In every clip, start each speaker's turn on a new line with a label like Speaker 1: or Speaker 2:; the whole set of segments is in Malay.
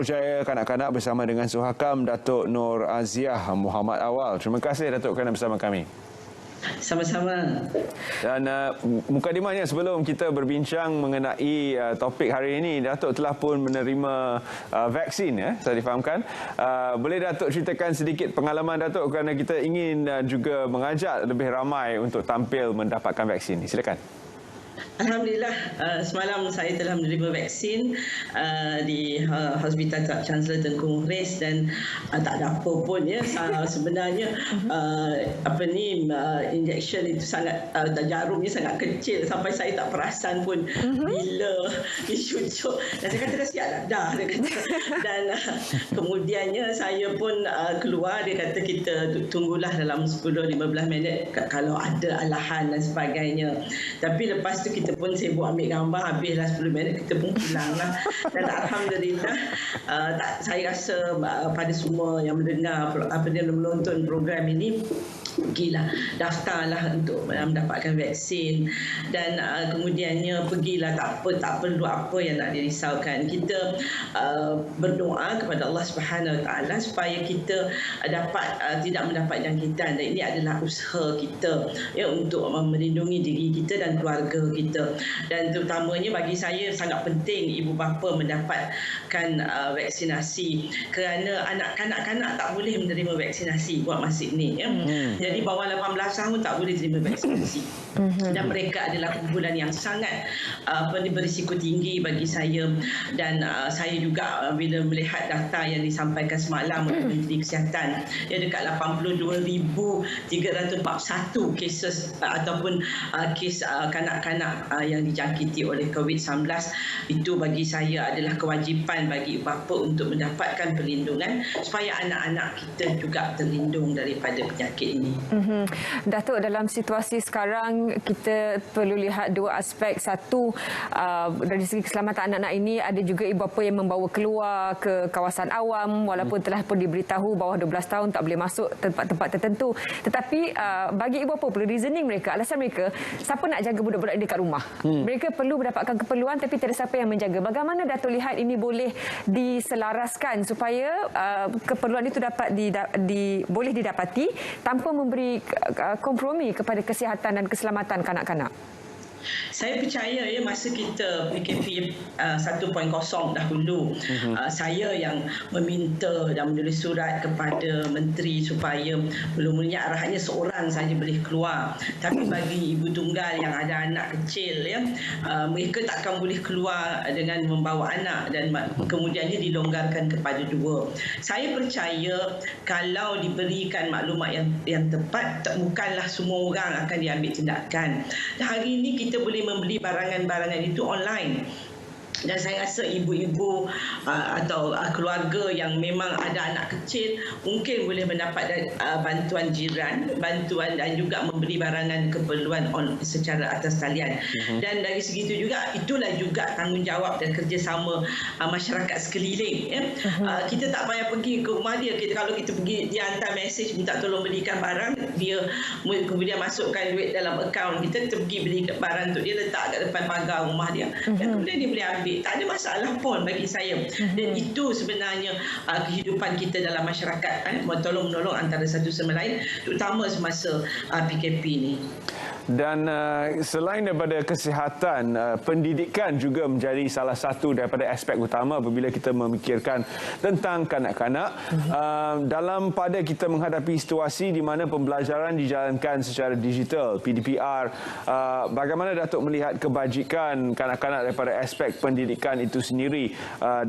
Speaker 1: Jaya Kanak-Kanak bersama dengan Suhakam Datuk Nur Aziah Muhammad Awal. Terima kasih Datuk kerana bersama kami.
Speaker 2: Sama-sama.
Speaker 1: Dan mukadimahnya sebelum kita berbincang mengenai topik hari ini, Datuk telah pun menerima vaksin, ya, saya difahamkan. Boleh Datuk ceritakan sedikit pengalaman Datuk kerana kita ingin juga mengajak lebih ramai untuk tampil mendapatkan vaksin ini. Silakan.
Speaker 2: Alhamdulillah, semalam saya telah menerima vaksin di Hospital Chancellor Tengku Muhriz dan tak ada apa pun, ya. Sebenarnya injection itu sangat jarumnya sangat kecil sampai saya tak perasan pun bila dicucuk. Dan saya kata dah siap dah, dia kata. Dan kemudiannya saya pun keluar, dia kata kita tunggulah dalam 10-15 minit kalau ada alahan dan sebagainya. Tapi lepas tu kita pun sibuk ambil gambar, habislah 10 minit kita pun pulang lah. Dan alhamdulillah, saya rasa pada semua yang mendengar menonton program ini, pergilah, daftarlah untuk mendapatkan vaksin. Dan kemudiannya pergilah, tak perlu apa yang nak dirisaukan. Kita berdoa kepada Allah Subhanahu Wa Taala supaya kita dapat tidak mendapat jangkitan, dan ini adalah usaha kita, ya, untuk melindungi diri kita dan keluarga kita. Dan terutamanya bagi saya sangat penting ibu bapa mendapatkan vaksinasi, kerana kanak-kanak tak boleh menerima vaksinasi buat masa ini, ya. Jadi bawah 18 tahun tak boleh terima vaksinasi. Dan mereka adalah kumpulan yang sangat berisiko tinggi bagi saya. Dan saya juga bila melihat data yang disampaikan semalam oleh Menteri Kesihatan, ya, dekat 82,341 cases ataupun kes kanak-kanak yang dijangkiti oleh COVID-19. Itu bagi saya adalah kewajipan bagi bapa untuk mendapatkan perlindungan supaya anak-anak kita juga terlindung daripada penyakit ini.
Speaker 3: Datuk, dalam situasi sekarang kita perlu lihat dua aspek. Satu, dari segi keselamatan anak-anak ini, ada juga ibu bapa yang membawa keluar ke kawasan awam walaupun telah pun diberitahu bawah 12 tahun tak boleh masuk tempat-tempat tertentu. Tetapi bagi ibu bapa perlu reasoning mereka, alasan mereka, siapa nak jaga budak-budak dekat rumah? Mereka perlu mendapatkan keperluan tapi tiada siapa yang menjaga. Bagaimana Datuk lihat ini boleh diselaraskan supaya keperluan itu dapat boleh didapati tanpa memberi kompromi kepada kesihatan dan keselamatan kanak-kanak?
Speaker 2: Saya percaya, ya, masa kita PKP 1.0 dahulu, saya yang meminta dan menulis surat kepada menteri supaya mula-mulanya arahannya seorang saja boleh keluar. Tapi bagi ibu tunggal yang ada anak kecil, ya, mereka takkan boleh keluar dengan membawa anak, dan kemudiannya dilonggarkan kepada 2. Saya percaya kalau diberikan maklumat yang tepat, bukanlah semua orang akan diambil tindakan. Dan hari ini kita boleh membeli barangan-barangan itu online. Dan saya rasa ibu-ibu atau keluarga yang memang ada anak kecil mungkin boleh mendapat bantuan jiran, bantuan dan juga memberi barangan keperluan secara atas talian. Dan dari segitu juga, itulah juga tanggungjawab dan kerjasama masyarakat sekeliling, ya. Kita tak payah pergi ke rumah dia. Kalau kita pergi, dia hantar mesej minta tolong belikan barang, dia kemudian masukkan duit dalam akaun kita pergi beli barang untuk dia, letak kat depan pagar rumah dia, dan kemudian dia boleh ambil. Tak ada masalah pun bagi saya. Dan itu sebenarnya kehidupan kita dalam masyarakat, tolong-menolong antara satu sama lain, terutama semasa PKP ini.
Speaker 1: Dan selain daripada kesihatan, pendidikan juga menjadi salah satu daripada aspek utama apabila kita memikirkan tentang kanak-kanak. Dalam pada kita menghadapi situasi di mana pembelajaran dijalankan secara digital, PDPR, bagaimana Datuk melihat kebajikan kanak-kanak daripada aspek pendidikan itu sendiri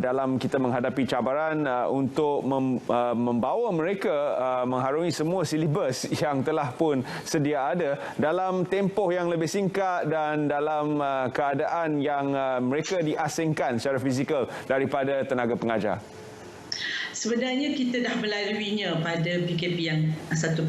Speaker 1: dalam kita menghadapi cabaran untuk membawa mereka mengharungi semua silibus yang telah pun sedia ada dalam tempoh yang lebih singkat dan dalam keadaan yang mereka diasingkan secara fizikal daripada tenaga pengajar?
Speaker 2: sebenarnya kita dah melaluinya pada PKP yang 1.0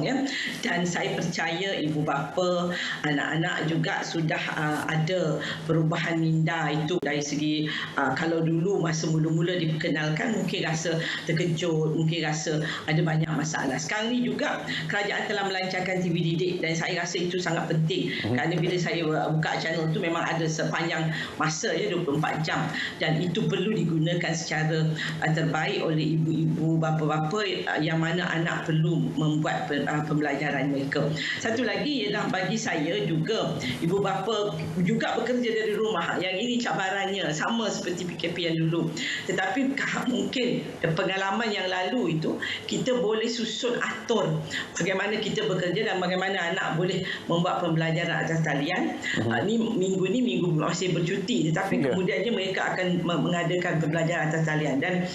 Speaker 2: ya, dan saya percaya ibu bapa, anak-anak juga sudah ada perubahan minda itu dari segi kalau dulu masa mula-mula diperkenalkan mungkin rasa terkejut, mungkin rasa ada banyak masalah. Sekarang ni juga kerajaan telah melancarkan TV didik dan saya rasa itu sangat penting kerana bila saya buka channel tu memang ada sepanjang masa ya 24 jam dan itu perlu digunakan secara terbaik oleh ibu-ibu, bapa-bapa yang mana anak perlu membuat pembelajaran mereka. Satu lagi ialah bagi saya juga ibu bapa juga bekerja dari rumah. Yang ini cabarannya sama seperti PKP yang dulu. Tetapi mungkin pengalaman yang lalu itu kita boleh susun atur bagaimana kita bekerja dan bagaimana anak boleh membuat pembelajaran atas talian. Minggu masih bercuti tetapi kemudiannya mereka akan mengadakan pembelajaran atas talian dan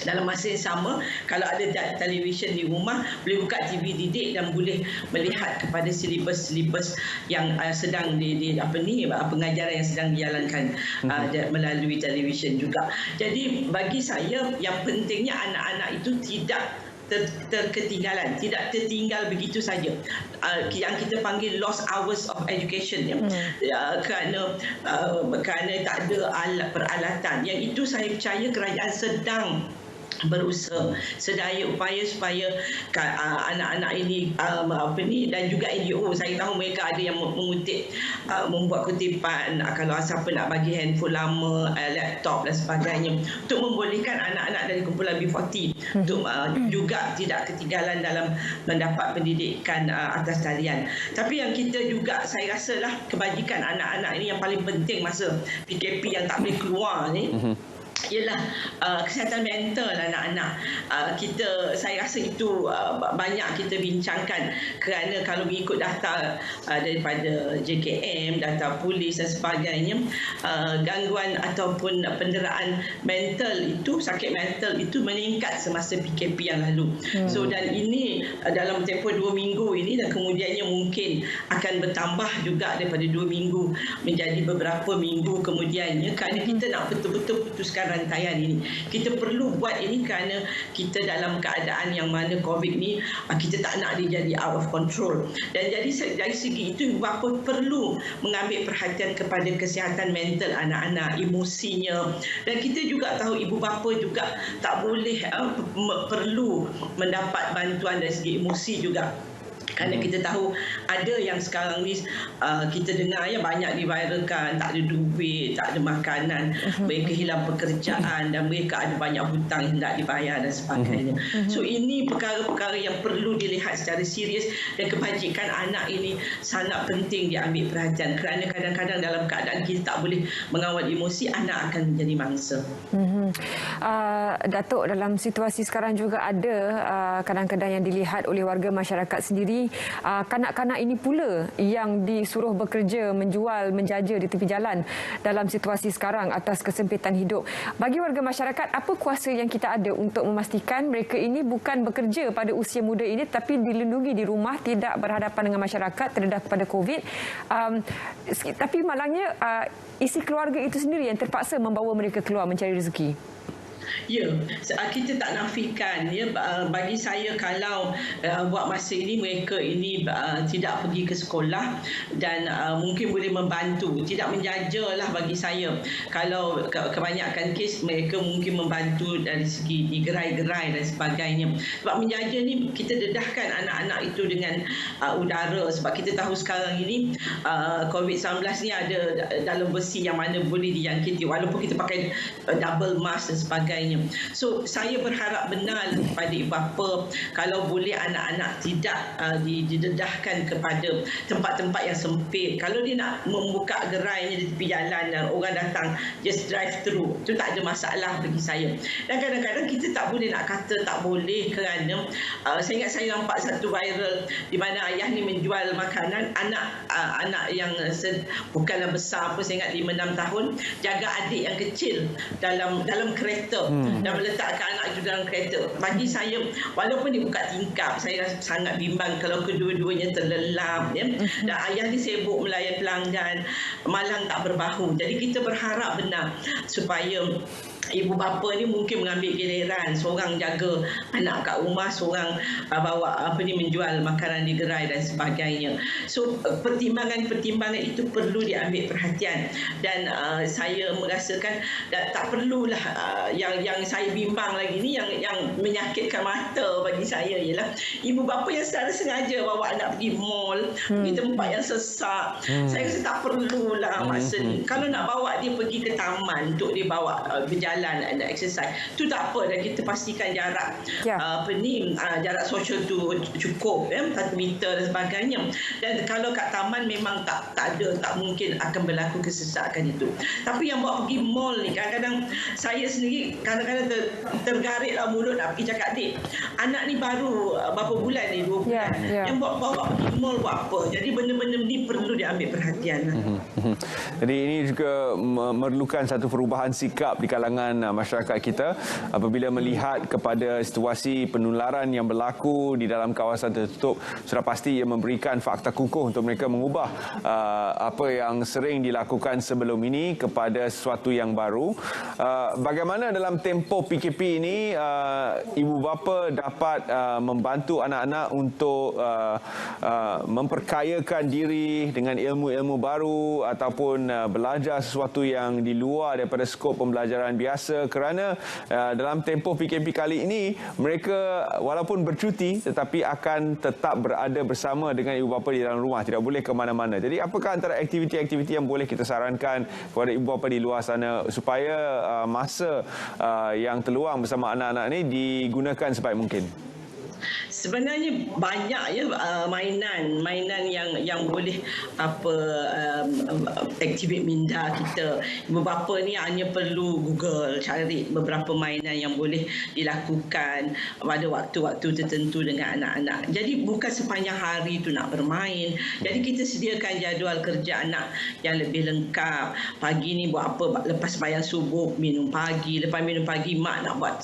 Speaker 2: dalam masa yang sama kalau ada televisyen di rumah boleh buka TV didik dan boleh melihat kepada silibus-silibus yang sedang pengajaran yang sedang dijalankan melalui televisyen juga. Jadi bagi saya yang pentingnya anak-anak itu tidak terketinggalan, tidak tertinggal begitu saja. Yang kita panggil lost hours of education kerana tak ada peralatan. Yang itu saya percaya kerajaan sedang berusaha sedaya upaya supaya anak-anak ini dan juga NGO, saya tahu mereka ada yang mengutip membuat kutipan kalau siapa nak bagi handphone lama, laptop dan sebagainya untuk membolehkan anak-anak dari kumpulan B40 untuk juga tidak ketinggalan dalam mendapat pendidikan atas talian. Tapi yang kita juga saya rasalah kebajikan anak-anak ini yang paling penting masa PKP yang tak boleh keluar ni ialah kesihatan mental anak-anak. Saya rasa itu banyak kita bincangkan kerana kalau mengikut data daripada JKM, data polis dan sebagainya, gangguan ataupun penderaan mental itu, sakit mental itu meningkat semasa PKP yang lalu. So dan ini dalam tempoh 2 minggu ini dan kemudiannya mungkin akan bertambah juga daripada 2 minggu menjadi beberapa minggu kemudiannya kerana kita nak betul-betul putuskan rantaian ini. Kita perlu buat ini kerana kita dalam keadaan yang mana COVID ni kita tak nak dia jadi out of control. Dan jadi dari segi itu ibu bapa perlu mengambil perhatian kepada kesihatan mental anak-anak, emosinya. Dan kita juga tahu ibu bapa juga tak boleh perlu mendapat bantuan dari segi emosi juga. Kerana kita tahu ada yang sekarang ni kita dengar ya banyak diviralkan, tak ada duit, tak ada makanan, mereka hilang pekerjaan dan mereka ada banyak hutang yang hendak dibayar dan sebagainya. So ini perkara-perkara yang perlu dilihat secara serius dan kebajikan anak ini sangat penting diambil perhatian kerana kadang-kadang dalam keadaan kita tak boleh mengawal emosi, anak akan menjadi mangsa.
Speaker 3: Datuk, dalam situasi sekarang juga ada kadang-kadang yang dilihat oleh warga masyarakat sendiri, kanak-kanak ini pula yang disuruh bekerja, menjual, menjaja di tepi jalan dalam situasi sekarang atas kesempitan hidup. Bagi warga masyarakat, apa kuasa yang kita ada untuk memastikan mereka ini bukan bekerja pada usia muda ini tapi dilindungi di rumah, tidak berhadapan dengan masyarakat, terdedah kepada COVID. Tapi malangnya isi keluarga itu sendiri yang terpaksa membawa mereka keluar mencari rezeki.
Speaker 2: Ya, kita tak nafikan ya, bagi saya kalau buat masa ini mereka ini tidak pergi ke sekolah dan mungkin boleh membantu, tidak menjajalah bagi saya. Kalau kebanyakan kes mereka mungkin membantu dari segi digerai-gerai dan sebagainya. Sebab menjaja ni kita dedahkan anak-anak itu dengan udara, sebab kita tahu sekarang ini COVID-19 ni ada dalam besi yang mana boleh dijangkiti walaupun kita pakai double mask dan sebagainya. So saya berharap benar kepada ibu bapa kalau boleh anak-anak tidak didedahkan kepada tempat-tempat yang sempit. Kalau dia nak membuka gerainya di tepi jalan dan orang datang just drive through, itu tak ada masalah bagi saya. Dan kadang-kadang kita tak boleh nak kata tak boleh kerana saya ingat saya nampak satu viral di mana ayah ni menjual makanan, anak yang bukanlah besar pun, saya ingat 5-6 tahun, jaga adik yang kecil dalam kereta dan meletakkan anak itu dalam kereta. Bagi saya, walaupun dia buka tingkap, saya rasa sangat bimbang kalau kedua-duanya terlelap ya. Dan ayah ni sibuk melayan pelanggan, malang tak berbahu. Jadi kita berharap benar supaya ibu bapa ni mungkin mengambil giliran, seorang jaga anak kat rumah, seorang bawa menjual makanan di gerai dan sebagainya. So pertimbangan-pertimbangan itu perlu diambil perhatian, dan saya merasakan tak perlulah yang saya bimbang lagi ni, yang menyakitkan mata bagi saya ialah ibu bapa yang secara sengaja bawa anak pergi mall, pergi tempat yang sesak. Saya rasa tak perlulah masa ni. Kalau nak bawa dia pergi ke taman untuk dia bawa berjalan dan exercise, tu tak apa, dan kita pastikan jarak jarak sosial tu cukup, 1 meter dan sebagainya. Dan kalau kat taman memang tak mungkin akan berlaku kesesakan itu. Tapi yang bawa pergi mall ni, kadang-kadang saya sendiri tergariklah mulut nak pergi cakap, "Dik, anak ni baru berapa bulan ni, 2 bulan. Yang bawa pergi mall buat apa?" Jadi benda-benda ni perlu diambil perhatian.
Speaker 1: Jadi ini juga memerlukan satu perubahan sikap di kalangan masyarakat kita apabila melihat kepada situasi penularan yang berlaku di dalam kawasan tertutup. Sudah pasti ia memberikan fakta kukuh untuk mereka mengubah apa yang sering dilakukan sebelum ini kepada sesuatu yang baru. Bagaimana dalam tempoh PKP ini ibu bapa dapat membantu anak-anak untuk memperkayakan diri dengan ilmu-ilmu baru ataupun belajar sesuatu yang di luar daripada skop pembelajaran biasa, kerana dalam tempoh PKP kali ini mereka walaupun bercuti tetapi akan tetap berada bersama dengan ibu bapa di dalam rumah, tidak boleh ke mana-mana. Jadi apakah antara aktiviti-aktiviti yang boleh kita sarankan kepada ibu bapa di luar sana supaya masa yang terluang bersama anak-anak ini digunakan sebaik mungkin?
Speaker 2: Sebenarnya banyak mainan yang boleh aktiviti minda kita. Ibu bapa ni hanya perlu Google, cari beberapa mainan yang boleh dilakukan pada waktu-waktu tertentu dengan anak-anak. Jadi bukan sepanjang hari tu nak bermain. Jadi kita sediakan jadual kerja anak yang lebih lengkap. Pagi ni buat apa, lepas sembahyang subuh minum pagi, lepas minum pagi mak nak buat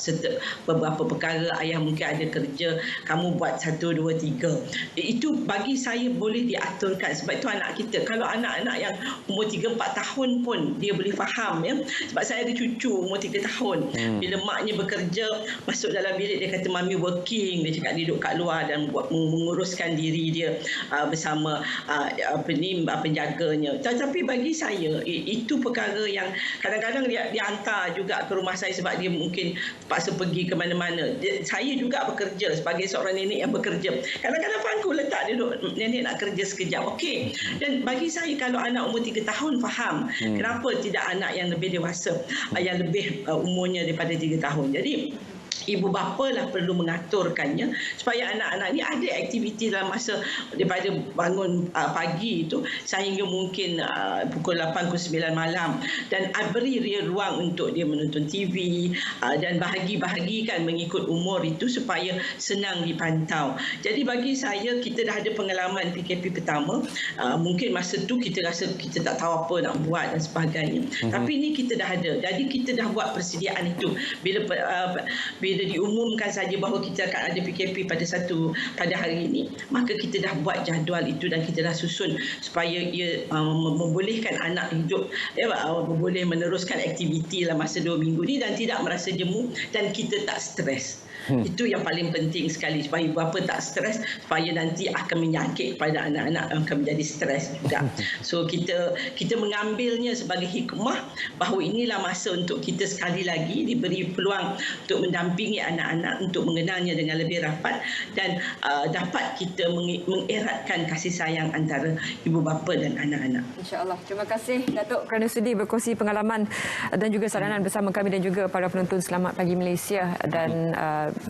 Speaker 2: beberapa perkara, ayah mungkin ada kerja, kamu buat 1, 2, 3. Itu bagi saya boleh diaturkan, sebab itu anak kita. Kalau anak-anak yang umur 3-4 tahun pun dia boleh faham, ya. Sebab saya ada cucu umur 3 tahun. Bila maknya bekerja, masuk dalam bilik, dia kata mami working, dia cakap dia duduk kat luar dan menguruskan diri dia bersama penjaganya. Tetapi bagi saya itu perkara yang kadang-kadang dia hantar juga ke rumah saya sebab dia mungkin terpaksa pergi ke mana-mana. Saya juga bekerja sebagai seorang nenek yang bekerja. Kadang-kadang pangku letak dia duduk, nenek nak kerja sekejap. Okey. Dan bagi saya kalau anak umur 3 tahun faham, kenapa tidak anak yang lebih dewasa, yang lebih umurnya daripada 3 tahun. Jadi ibu bapa lah perlu mengaturkannya supaya anak-anak ni ada aktiviti dalam masa daripada bangun pagi itu sehingga mungkin pukul 8 ke 9 malam, dan beri dia ruang untuk dia menonton TV dan bahagi-bahagikan mengikut umur itu supaya senang dipantau. Jadi bagi saya, kita dah ada pengalaman PKP pertama, mungkin masa tu kita rasa kita tak tahu apa nak buat dan sebagainya. Tapi ini kita dah ada. Jadi kita dah buat persediaan itu. Bila diumumkan saja bahawa kita akan ada PKP pada hari ini, maka kita dah buat jadual itu dan kita dah susun supaya ia membolehkan anak hidup, boleh meneruskan aktiviti dalam masa 2 minggu ni dan tidak merasa jemu dan kita tak stres. Itu yang paling penting sekali, supaya ibu bapa tak stres, supaya nanti akan menyakit kepada anak-anak, akan menjadi stres juga. So kita mengambilnya sebagai hikmah bahawa inilah masa untuk kita sekali lagi diberi peluang untuk mendampingi anak-anak untuk mengenalnya dengan lebih rapat dan dapat kita mengeratkan kasih sayang antara ibu bapa dan anak-anak.
Speaker 3: InsyaAllah. Terima kasih Datuk kerana sudi berkongsi pengalaman dan juga saranan bersama kami dan juga para penonton Selamat Pagi Malaysia. Dan